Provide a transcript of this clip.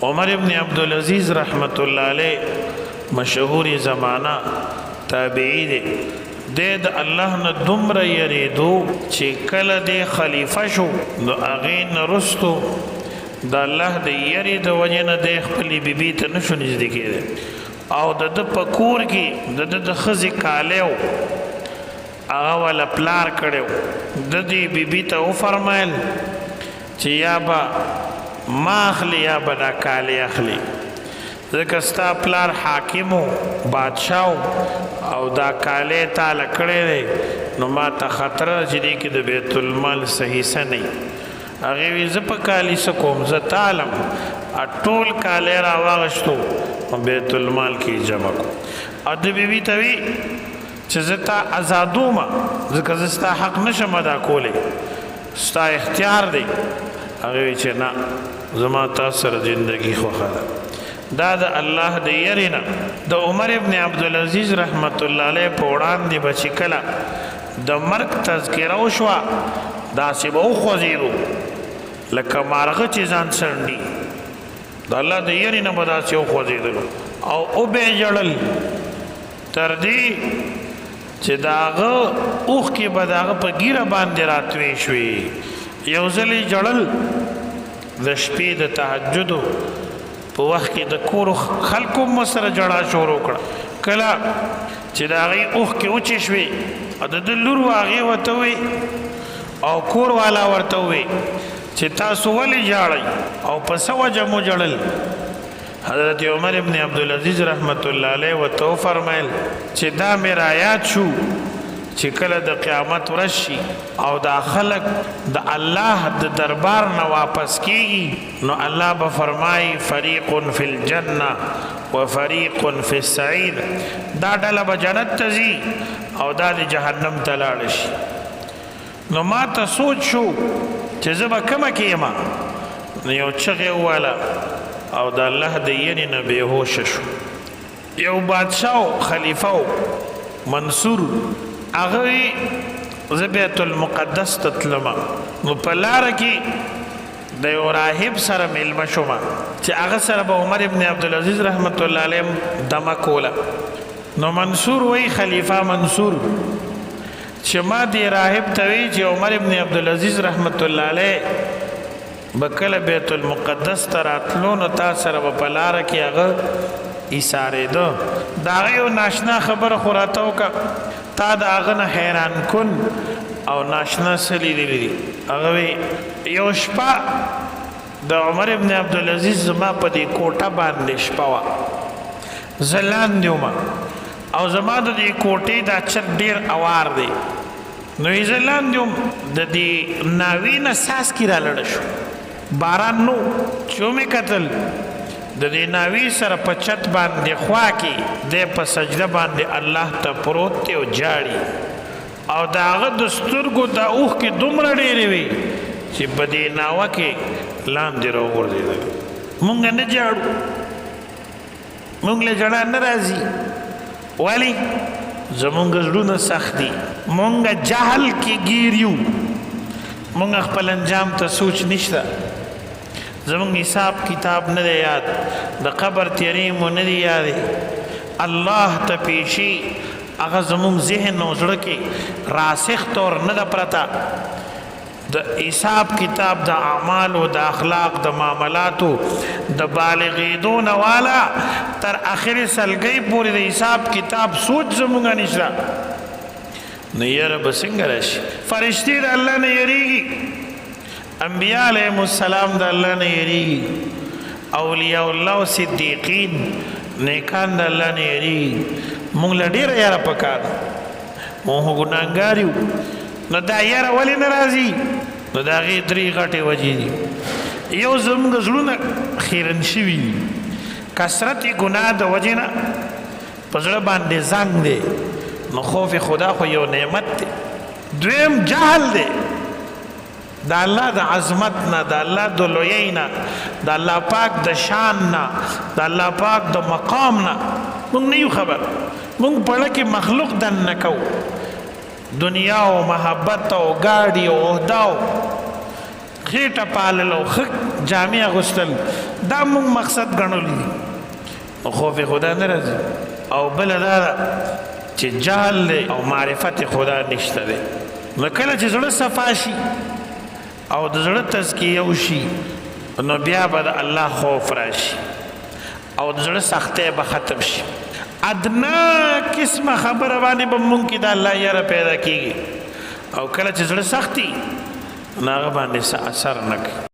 عمر ابن عبدالعزیز رحمت الله علیه مشهوری زمانہ تابعی دی د الله نه دومره یریدو چې کله د خلیفہ شو نو هغې نه رستو د الله د یری د وجې نه د خپلې بیبي ته نشو نږدې کېدی او د ده په کور کې د ښځې کالی و هغه والا پلار کړی و د دې بیبي ته وفرمیل چې یا به ما اخلي یا به دا کالی اخلي ځکه ستا پلار حاکم و بادشاه او دا کالی تاله کړی دی نو ما ته خطره ده چې دې کې د بیت المال صحیح څه نه وي هغې وي زه په کالي څه کوم زه تالم ټول کالی راواغشتو بیت المال کې جمع کو او د بیبي ته وي چې زه تا ازادومه ځکه زه ستا حق نشم ادا کولی ستا اختیار دی هغې وي چې نه زما تا سره زندګي خوښه ده دا د الله د یری نه د عمر ابن عبدالعزیز رحمت الله علیه په وړاندې به چې کله د مرګ تذکره وشوه داسې به وخوځېدو لکه مارغه چې ځان څنډي د الله د یری نه به داسې وخوځېدلو او وبې ژړل تر دې چې د هغه اوښکې به د هغه په ږیره باندې راتوې شوې یو ځل یې ژړل د شپې د تهجدو په وخت کې د کورو خلکو هم سره جړا شروع کړه کله چې د هغې اوښکې وچې شوې او د ده لور و هغې ورته ووی او کور والا ورته ووی چې تاسو ولې ژاړئ او په څه وجه مو ژړل حضرت عمر ابن عبدالعزیز رحمت الله علیه ورته وفرمیل چې دا مې رایاد شو چې کله د قیامت ورځ شي او دا خلق د الله د دربار نه واپس کیږي نو الله به فرمایي فریق فی الجنه و فریق فی السعیر دا ډله به جنت ته ځي او دا د جهنم ته لاړه شي نو ما ته سوچ شو چې زه به کومه کې یم نو یو چغې وواله او د الله د یری نه بېهوشه شو یو بادشاه خلیفه منصور هغه زه بیت المقدس ته تلمه نو په لاره کې د یو راهب سره میلمه شومه چې هغه سره به عمر ابن عبدالعزیز رحمت الله علیه دمه کوله نو منصور وی خلیفه منصور چې ما دې راهب ته وی چې عمر ابن عبدالعزیز رحمت الله علیه به کله بیت المقدس ته راتلو نو تا سره به په لاره کې هغه ایسارېده د هغه یو ناشنا خبره خو راته وکړه تا د هغه نه حیران کن او ناشنا څه لیدلي دي هغه وی یو شپه د عمر ابن عبدالعزیز زما په دې کوټه باندې شپه وه زه لاندې ومه او زما د دې کوټې دا چت ډېر اوار دی نو یې زه لاندې وم د دې ناوې نه څاڅکي رالړه شو باران نو چې ومې کتل د دې ناوې سره په چت باندې خوا کې دی په سجده باندې الله ته پروت دی او جاړي او د هغه د سترګو دا اوښکې دومره ډېرې وې چې په دې ناوه کې لاندې راوغورځېدل مونږ نه جاړو مونږ له ژړا نه راځي ولې زمونږ زړونه سخت دي مونږ جهل کې ګیر یو مونږ خپل انجام ته سوچ نشته زمونږ حساب کتاب نه دی یاد د قبر تیارې مو نه دی یادې الله ته پیشي هغه زمونږ ذهن او زړه کې راسخ طور نه ده پرته د حساب کتاب د اعمالو د اخلاق د معاملاتو د بالغېدو نه والا تر آخرې سلګۍ پورې د حساب کتاب سوچ زمونږ نشته نو یره به څنګه راشي فرشتې د الله نه یریږي انبیاء علیهم السلام د الله نه یریږي اولیاء الله او صدیقین نیکان د الله نه یریږي مونږ له ډېره یاره پکار مونږ ګناهګار یو نو دا یاره ولې نه راځي نو د هغې درې غټې وجې دي یو زموږ زړونه خیرن شوي دي کثرت ګناه د وجې نه په زړه باندې زنګ دی نو خوف خدا خو یو نعمت دی دویم جهل دی د الله د عظمت نه د الله د لویۍ نه د الله پاک د شان نه د الله پاک د مقام نه مونږ نه یو خبر مونږ پړه کې مخلوق دننه کوو دنیا او محبت او ګاډي او عہده او خېټه پالل او ښه جامې اغوستل دا موږ مقصد ګڼلی دي نو خوف خدا نه راځي او بله دا ده چې جهل دی او معرفت خدا نشته دی نو کله چې زړه صفا شي او د زړه تزکیه وشي نو بیا به د الله خوف راشي او د زړه سختۍ به ختم شي ادنا قسمه خبره باندې به مونږ کې د الله یاره پیدا کېږي او کله چې زړه سختي نو هغه باندې څه اثر نه کوي